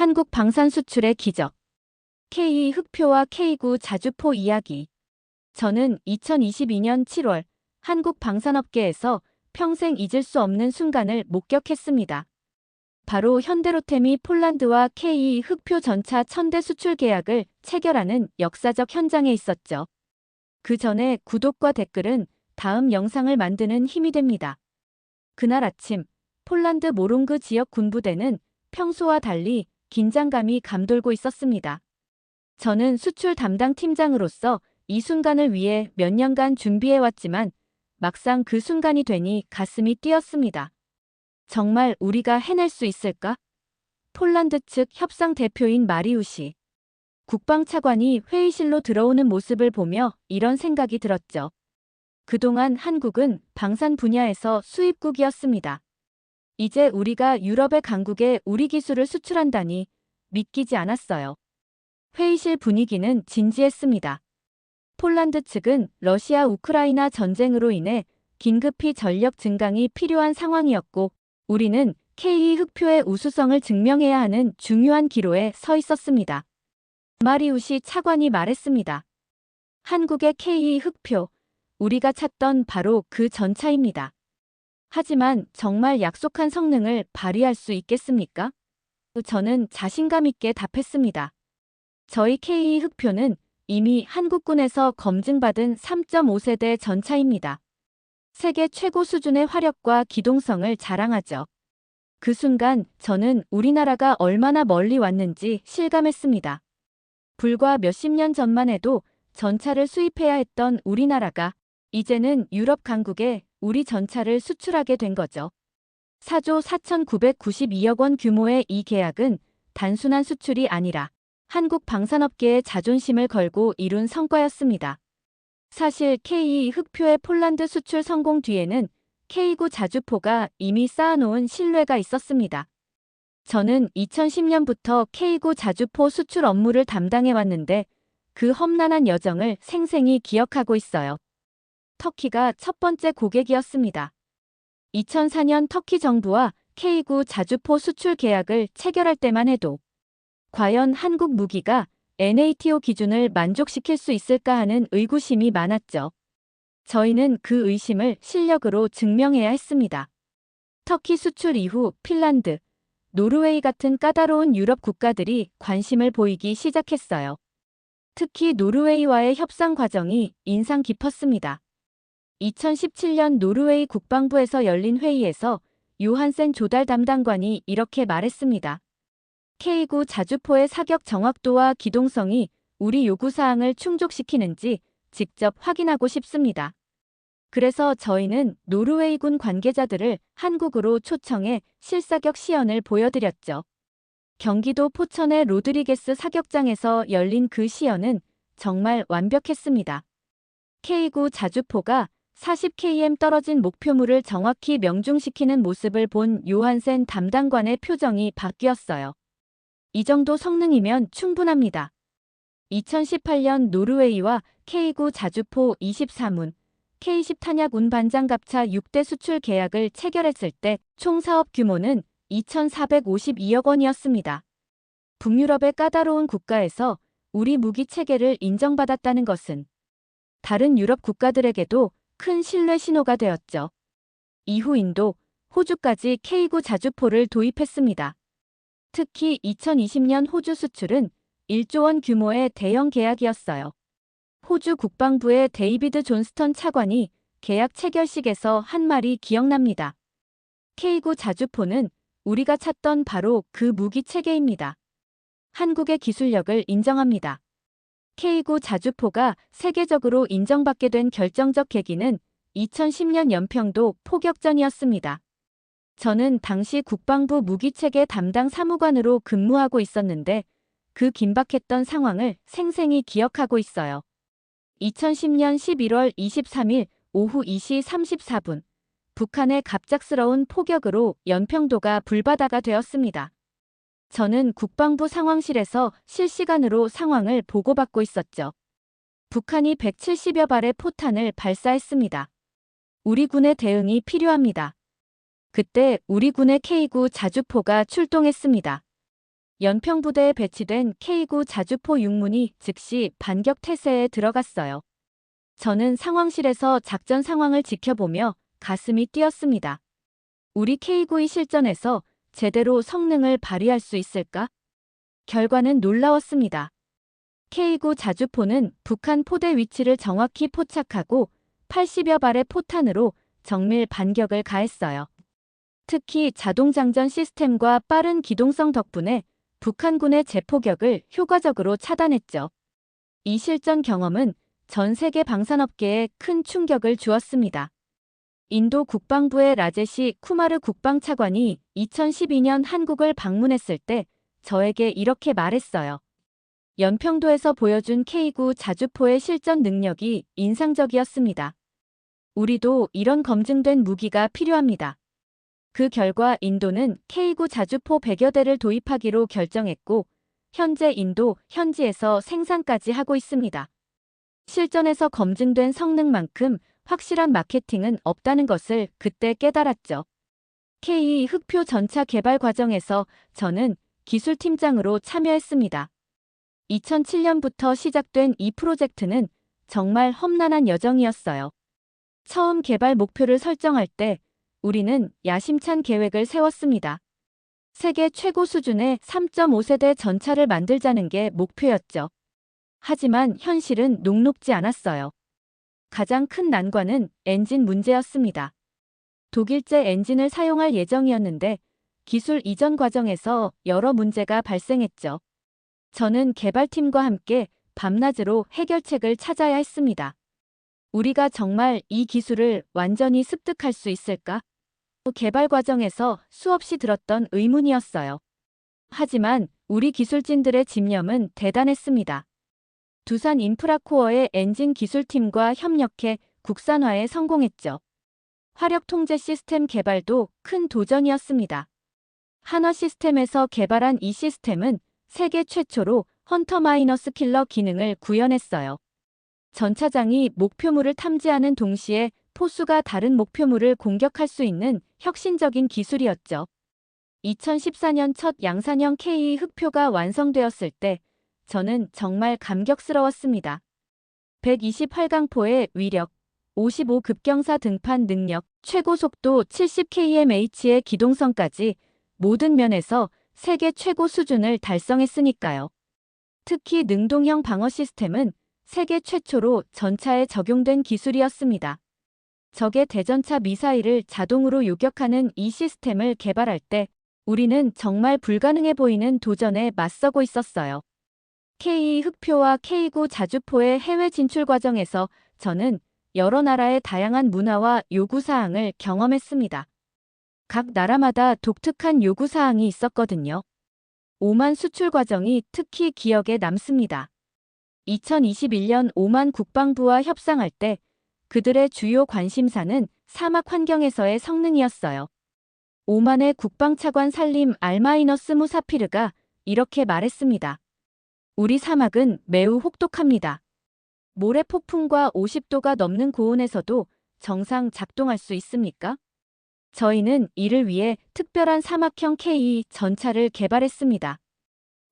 한국 방산 수출의 기적. K2 흑표와 K9 자주포 이야기. 저는 2022년 7월 한국 방산업계에서 평생 잊을 수 없는 순간을 목격했습니다. 바로 현대로템이 폴란드와 K2 흑표 전차 1000대 수출 계약을 체결하는 역사적 현장에 있었죠. 그 전에 구독과 댓글은 다음 영상을 만드는 힘이 됩니다. 그날 아침 폴란드 모롱그 지역 군부대는 평소와 달리 긴장감이 감돌고 있었습니다. 저는 수출 담당 팀장으로서 이 순간을 위해 몇 년간 준비해왔지만 막상 그 순간이 되니 가슴이 뛰었습니다. 정말 우리가 해낼 수 있을까? 폴란드 측 협상 대표인 마리우시 국방차관이 회의실로 들어오는 모습을 보며 이런 생각이 들었죠. 그동안 한국은 방산 분야에서 수입국이었습니다. 이제 우리가 유럽의 강국에 우리 기술을 수출한다니 믿기지 않았어요. 회의실 분위기는 진지했습니다. 폴란드 측은 러시아 우크라이나 전쟁으로 인해 긴급히 전력 증강이 필요한 상황이었고 우리는 K2 흑표의 우수성을 증명해야 하는 중요한 기로에 서 있었습니다. 마리우시 차관이 말했습니다. 한국의 K2 흑표, 우리가 찾던 바로 그 전차입니다. 하지만 정말 약속한 성능을 발휘할 수 있겠습니까? 저는 자신감 있게 답했습니다. 저희 K2 흑표는 이미 한국군에서 검증받은 3.5세대 전차입니다. 세계 최고 수준의 화력과 기동성을 자랑하죠. 그 순간 저는 우리나라가 얼마나 멀리 왔는지 실감했습니다. 불과 몇십 년 전만 해도 전차를 수입해야 했던 우리나라가 이제는 유럽 강국에 우리 전차를 수출하게 된 거죠. 4조 4,992억 원 규모의 이 계약은 단순한 수출이 아니라 한국 방산업계의 자존심을 걸고 이룬 성과였습니다. 사실 K2 흑표의 폴란드 수출 성공 뒤에는 K9 자주포가 이미 쌓아놓은 신뢰가 있었습니다. 저는 2010년부터 K9 자주포 수출 업무를 담당해왔는데 그 험난한 여정을 생생히 기억하고 있어요. 터키가 첫 번째 고객이었습니다. 2004년 터키 정부와 K9 자주포 수출 계약을 체결할 때만 해도 과연 한국 무기가 NATO 기준을 만족시킬 수 있을까 하는 의구심이 많았죠. 저희는 그 의심을 실력으로 증명해야 했습니다. 터키 수출 이후 핀란드, 노르웨이 같은 까다로운 유럽 국가들이 관심을 보이기 시작했어요. 특히 노르웨이와의 협상 과정이 인상 깊었습니다. 2017년 노르웨이 국방부에서 열린 회의에서 요한센 조달 담당관이 이렇게 말했습니다. K9 자주포의 사격 정확도와 기동성이 우리 요구사항을 충족시키는지 직접 확인하고 싶습니다. 그래서 저희는 노르웨이군 관계자들을 한국으로 초청해 실사격 시연을 보여드렸죠. 경기도 포천의 로드리게스 사격장에서 열린 그 시연은 정말 완벽했습니다. K9 자주포가 40km 떨어진 목표물을 정확히 명중시키는 모습을 본 요한센 담당관의 표정이 바뀌었어요. 이 정도 성능이면 충분합니다. 2018년 노르웨이와 K9 자주포 23운, K10 탄약 운반장갑차 6대 수출 계약을 체결했을 때 총 사업 규모는 2,452억 원이었습니다. 북유럽의 까다로운 국가에서 우리 무기 체계를 인정받았다는 것은 다른 유럽 국가들에게도 큰 신뢰 신호가 되었죠. 이후 인도, 호주까지 K9 자주포를 도입했습니다. 특히 2020년 호주 수출은 1조 원 규모의 대형 계약이었어요. 호주 국방부의 데이비드 존스턴 차관이 계약 체결식에서 한 말이 기억납니다. K9 자주포는 우리가 찾던 바로 그 무기 체계입니다. 한국의 기술력을 인정합니다. K9 자주포가 세계적으로 인정받게 된 결정적 계기는 2010년 연평도 포격전이었습니다. 저는 당시 국방부 무기체계 담당 사무관으로 근무하고 있었는데 그 긴박했던 상황을 생생히 기억하고 있어요. 2010년 11월 23일 오후 2시 34분, 북한의 갑작스러운 포격으로 연평도가 불바다가 되었습니다. 저는 국방부 상황실에서 실시간으로 상황을 보고받고 있었죠. 북한이 170여 발의 포탄을 발사했습니다. 우리 군의 대응이 필요합니다. 그때 우리 군의 K9 자주포가 출동했습니다. 연평부대에 배치된 K9 자주포 6문이 즉시 반격 태세에 들어갔어요. 저는 상황실에서 작전 상황을 지켜보며 가슴이 뛰었습니다. 우리 K9의 실전에서 제대로 성능을 발휘할 수 있을까? 결과는 놀라웠습니다. K9 자주포는 북한 포대 위치를 정확히 포착하고 80여 발의 포탄으로 정밀 반격을 가했어요. 특히 자동장전 시스템과 빠른 기동성 덕분에 북한군의 재포격을 효과적으로 차단했죠. 이 실전 경험은 전 세계 방산업계에 큰 충격을 주었습니다. 인도 국방부의 라제시 쿠마르 국방차관이 2012년 한국을 방문했을 때 저에게 이렇게 말했어요. 연평도에서 보여준 K9 자주포의 실전 능력이 인상적이었습니다. 우리도 이런 검증된 무기가 필요합니다. 그 결과 인도는 K9 자주포 100여 대를 도입하기로 결정했고 현재 인도 현지에서 생산까지 하고 있습니다. 실전에서 검증된 성능만큼 확실한 마케팅은 없다는 것을 그때 깨달았죠. K2 흑표 전차 개발 과정에서 저는 기술팀장으로 참여했습니다. 2007년부터 시작된 이 프로젝트는 정말 험난한 여정이었어요. 처음 개발 목표를 설정할 때 우리는 야심찬 계획을 세웠습니다. 세계 최고 수준의 3.5세대 전차를 만들자는 게 목표였죠. 하지만 현실은 녹록지 않았어요. 가장 큰 난관은 엔진 문제였습니다. 독일제 엔진을 사용할 예정이었는데 기술 이전 과정에서 여러 문제가 발생했죠. 저는 개발팀과 함께 밤낮으로 해결책을 찾아야 했습니다. 우리가 정말 이 기술을 완전히 습득할 수 있을까? 개발 과정에서 수없이 들었던 의문이었어요. 하지만 우리 기술진들의 집념은 대단했습니다. 두산 인프라코어의 엔진 기술팀과 협력해 국산화에 성공했죠. 화력 통제 시스템 개발도 큰 도전이었습니다. 한화 시스템에서 개발한 이 시스템은 세계 최초로 헌터 마이너스 킬러 기능을 구현했어요. 전차장이 목표물을 탐지하는 동시에 포수가 다른 목표물을 공격할 수 있는 혁신적인 기술이었죠. 2014년 첫 양산형 K 흑표가 완성되었을 때 저는 정말 감격스러웠습니다. 128강포의 위력, 55급경사 등판 능력, 최고 속도 70kmh의 기동성까지 모든 면에서 세계 최고 수준을 달성했으니까요. 특히 능동형 방어 시스템은 세계 최초로 전차에 적용된 기술이었습니다. 적의 대전차 미사일을 자동으로 요격하는 이 시스템을 개발할 때 우리는 정말 불가능해 보이는 도전에 맞서고 있었어요. K 흑표와 K9 자주포의 해외 진출 과정에서 저는 여러 나라의 다양한 문화와 요구사항을 경험했습니다. 각 나라마다 독특한 요구사항이 있었거든요. 오만 수출 과정이 특히 기억에 남습니다. 2021년 오만 국방부와 협상할 때 그들의 주요 관심사는 사막 환경에서의 성능이었어요. 오만의 국방차관 살림 알마이너스 무사피르가 이렇게 말했습니다. 우리 사막은 매우 혹독합니다. 모래 폭풍과 50도가 넘는 고온에서도 정상 작동할 수 있습니까? 저희는 이를 위해 특별한 사막형 K 전차를 개발했습니다.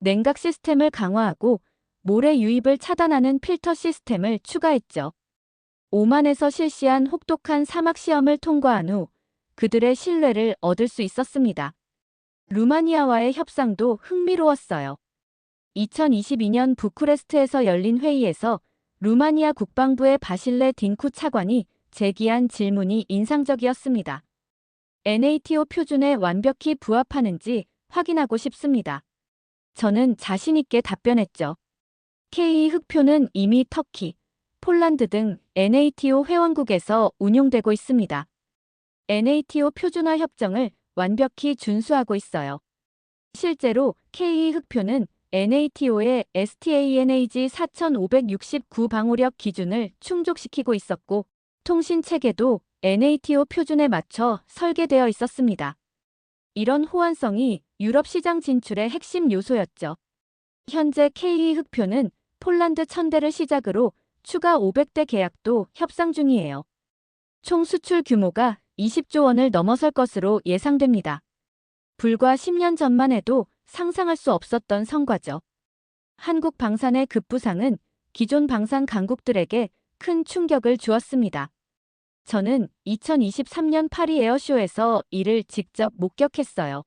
냉각 시스템을 강화하고 모래 유입을 차단하는 필터 시스템을 추가했죠. 오만에서 실시한 혹독한 사막 시험을 통과한 후 그들의 신뢰를 얻을 수 있었습니다. 루마니아와의 협상도 흥미로웠어요. 2022년 부쿠레스트에서 열린 회의에서 루마니아 국방부의 바실레 딩쿠 차관이 제기한 질문이 인상적이었습니다. NATO 표준에 완벽히 부합하는지 확인하고 싶습니다. 저는 자신 있게 답변했죠. K 흑표는 이미 터키, 폴란드 등 NATO 회원국에서 운용되고 있습니다. NATO 표준화 협정을 완벽히 준수하고 있어요. 실제로 K 흑표는 NATO의 STANAG 4569 방호력 기준을 충족시키고 있었고 통신 체계도 NATO 표준에 맞춰 설계되어 있었습니다. 이런 호환성이 유럽 시장 진출의 핵심 요소였죠. 현재 K 흑표는 폴란드 1000대를 시작으로 추가 500대 계약도 협상 중이에요. 총 수출 규모가 20조 원을 넘어설 것으로 예상됩니다. 불과 10년 전만 해도 상상할 수 없었던 성과죠. 한국 방산의 급부상은 기존 방산 강국들에게 큰 충격을 주었습니다. 저는 2023년 파리 에어쇼에서 이를 직접 목격했어요.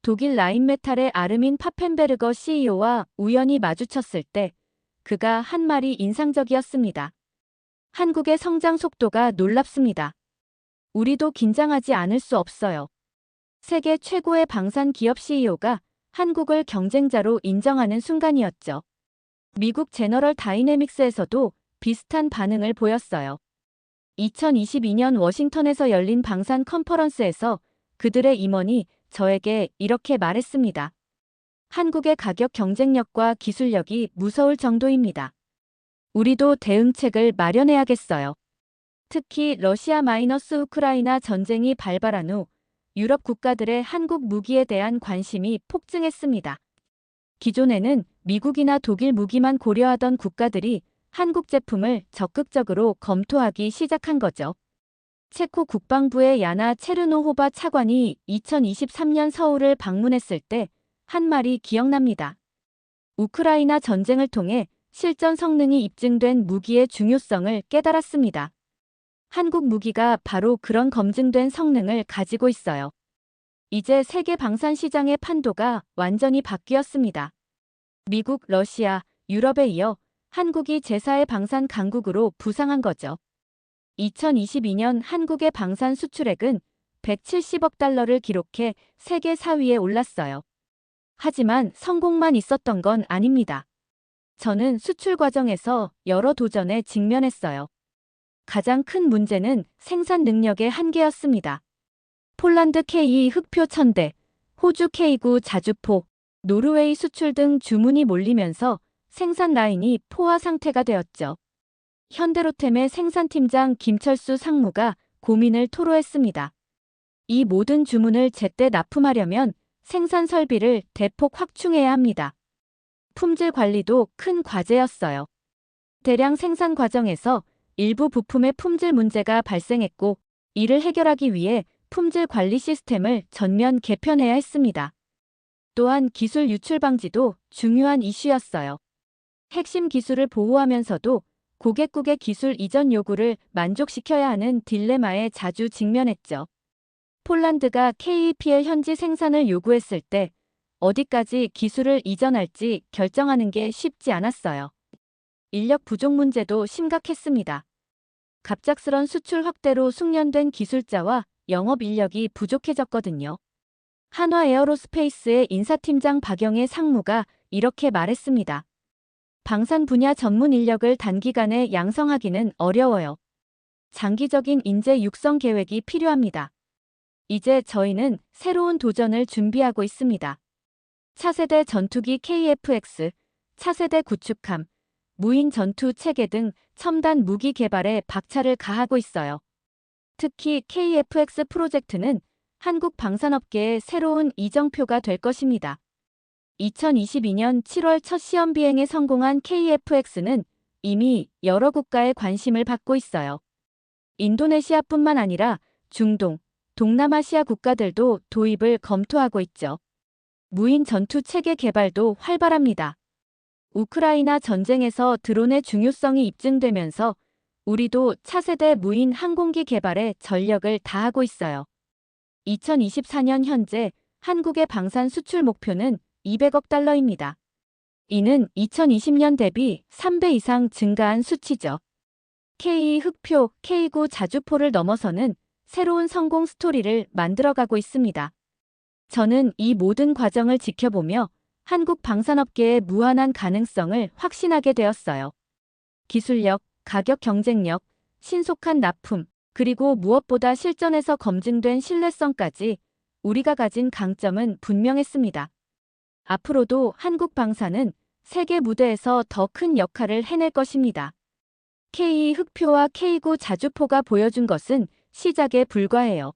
독일 라인메탈의 아르민 파펜베르거 CEO와 우연히 마주쳤을 때 그가 한 말이 인상적이었습니다. 한국의 성장 속도가 놀랍습니다. 우리도 긴장하지 않을 수 없어요. 세계 최고의 방산 기업 CEO가 한국을 경쟁자로 인정하는 순간이었죠. 미국 제너럴 다이내믹스에서도 비슷한 반응을 보였어요. 2022년 워싱턴에서 열린 방산 컨퍼런스에서 그들의 임원이 저에게 이렇게 말했습니다. 한국의 가격 경쟁력과 기술력이 무서울 정도입니다. 우리도 대응책을 마련해야겠어요. 특히 러시아-우크라이나 전쟁이 발발한 후 유럽 국가들의 한국 무기에 대한 관심이 폭증했습니다. 기존에는 미국이나 독일 무기만 고려하던 국가들이 한국 제품을 적극적으로 검토하기 시작한 거죠. 체코 국방부의 야나 체르노호바 차관이 2023년 서울을 방문했을 때 한 말이 기억납니다. 우크라이나 전쟁을 통해 실전 성능이 입증된 무기의 중요성을 깨달았습니다. 한국 무기가 바로 그런 검증된 성능을 가지고 있어요. 이제 세계 방산 시장의 판도가 완전히 바뀌었습니다. 미국, 러시아, 유럽에 이어 한국이 제4의 방산 강국으로 부상한 거죠. 2022년 한국의 방산 수출액은 170억 달러를 기록해 세계 4위에 올랐어요. 하지만 성공만 있었던 건 아닙니다. 저는 수출 과정에서 여러 도전에 직면했어요. 가장 큰 문제는 생산 능력의 한계였습니다. 폴란드 K2 흑표 1000대, 호주 K9 자주포, 노르웨이 수출 등 주문이 몰리면서 생산 라인이 포화 상태가 되었죠. 현대로템의 생산팀장 김철수 상무가 고민을 토로했습니다. 이 모든 주문을 제때 납품하려면 생산 설비를 대폭 확충해야 합니다. 품질 관리도 큰 과제였어요. 대량 생산 과정에서 일부 부품의 품질 문제가 발생했고 이를 해결하기 위해 품질 관리 시스템을 전면 개편해야 했습니다. 또한 기술 유출 방지도 중요한 이슈였어요. 핵심 기술을 보호하면서도 고객국의 기술 이전 요구를 만족시켜야 하는 딜레마에 자주 직면했죠. 폴란드가 KEPL 현지 생산을 요구했을 때 어디까지 기술을 이전할지 결정하는 게 쉽지 않았어요. 인력 부족 문제도 심각했습니다. 갑작스런 수출 확대로 숙련된 기술자와 영업 인력이 부족해졌거든요. 한화 에어로스페이스의 인사팀장 박영애 상무가 이렇게 말했습니다. 방산 분야 전문 인력을 단기간에 양성하기는 어려워요. 장기적인 인재 육성 계획이 필요합니다. 이제 저희는 새로운 도전을 준비하고 있습니다. 차세대 전투기 KF-X, 차세대 구축함, 무인 전투 체계 등 첨단 무기 개발에 박차를 가하고 있어요. 특히 KF-X 프로젝트는 한국 방산업계의 새로운 이정표가 될 것입니다. 2022년 7월 첫 시험 비행에 성공한 KF-X는 이미 여러 국가의 관심을 받고 있어요. 인도네시아뿐만 아니라 중동, 동남아시아 국가들도 도입을 검토하고 있죠. 무인 전투 체계 개발도 활발합니다. 우크라이나 전쟁에서 드론의 중요성이 입증되면서 우리도 차세대 무인 항공기 개발에 전력을 다하고 있어요. 2024년 현재 한국의 방산 수출 목표는 200억 달러입니다. 이는 2020년 대비 3배 이상 증가한 수치죠. K2 흑표, K9 자주포를 넘어서는 새로운 성공 스토리를 만들어가고 있습니다. 저는 이 모든 과정을 지켜보며 한국 방산업계의 무한한 가능성을 확신하게 되었어요. 기술력, 가격 경쟁력, 신속한 납품, 그리고 무엇보다 실전에서 검증된 신뢰성까지 우리가 가진 강점은 분명했습니다. 앞으로도 한국 방산은 세계 무대에서 더 큰 역할을 해낼 것입니다. K2 흑표와 K9 자주포가 보여준 것은 시작에 불과해요.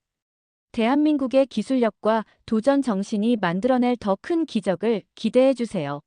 대한민국의 기술력과 도전 정신이 만들어낼 더 큰 기적을 기대해 주세요.